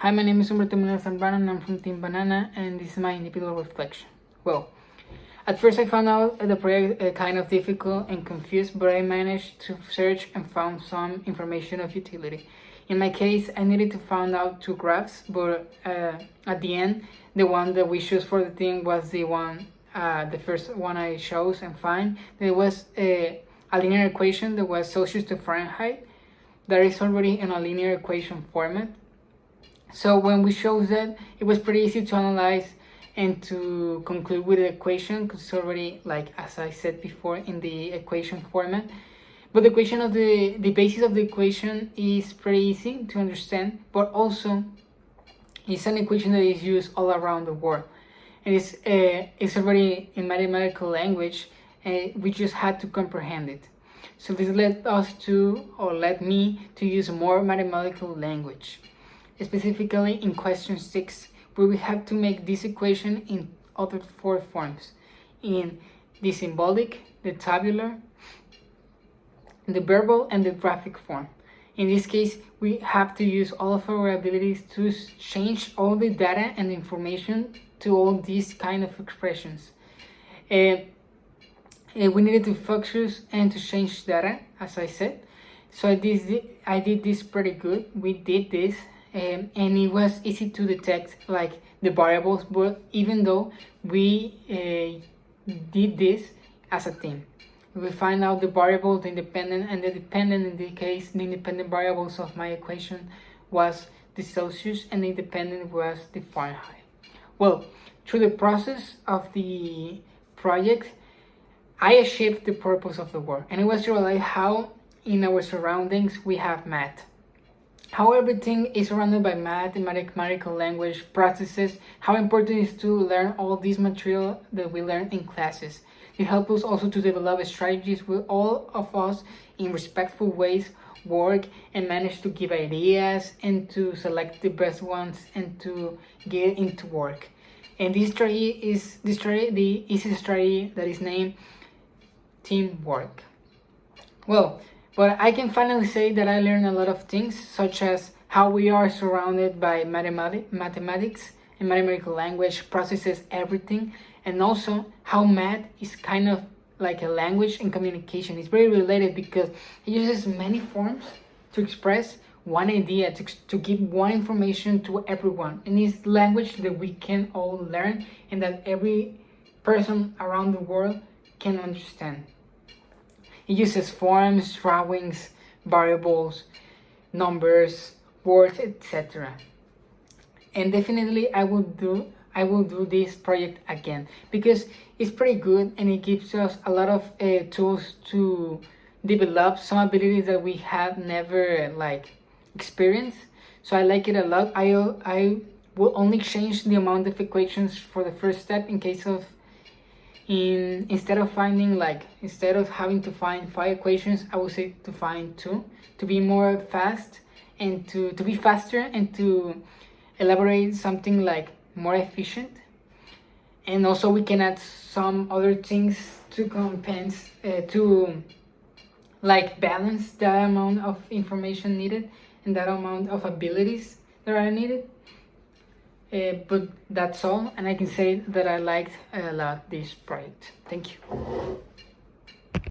Hi, my name is Humberto Mendoza Zambrano and I'm from Team Banana, and this is my individual reflection. Well, at first I found out the project kind of difficult and confused, but I managed to search and found some information of utility. In my case, I needed to find out two graphs, but at the end, the one that we chose for the team was the first one I chose and find. There was a linear equation that was Celsius to Fahrenheit that is already in a linear equation format. So when we chose that, it was pretty easy to analyze and to conclude with the equation because it's already, like as I said before, in the equation format. But the equation of the basis of the equation is pretty easy to understand, but also it's an equation that is used all around the world. And it's already in mathematical language, and we just had to comprehend it. So this led me to use more mathematical language. Specifically in question 6, where we have to make this equation in other 4 forms: in the symbolic, the tabular, the verbal, and the graphic form. In this case, we have to use all of our abilities to change all the data and information to all these kind of expressions. We needed to focus and to change data, as I said. So I did this pretty good. We did this. And it was easy to detect like the variables, but even though we did this as a team, we find out the variables, the independent and the dependent. In this case, the independent variables of my equation was the Celsius and the independent was the Fahrenheit. Well, through the process of the project, I achieved the purpose of the work, and it was to realize how in our surroundings we have math. How everything is surrounded by mathematical language processes, how important it is to learn all this material that we learn in classes. It helps us also to develop strategies with all of us in respectful ways, work and manage to give ideas and to select the best ones and to get into work. And this strategy is the easy strategy that is named teamwork. Well, but I can finally say that I learned a lot of things, such as how we are surrounded by mathematics and mathematical language processes everything, and also how math is kind of like a language and communication. It's very related because it uses many forms to express one idea, to give one information to everyone. And it's language that we can all learn and that every person around the world can understand. It uses forms, drawings, variables, numbers, words, etc. And definitely I will do this project again because it's pretty good and it gives us a lot of tools to develop some abilities that we have never experienced. So I like it a lot. I will only change the amount of equations for the first step in case of instead of having to find 5 equations, I would say to find 2 to be more fast and to be faster and to elaborate something like more efficient. And also we can add some other things to to balance that amount of information needed and that amount of abilities that are needed. But that's all, and I can say that I liked a lot this project. Thank you.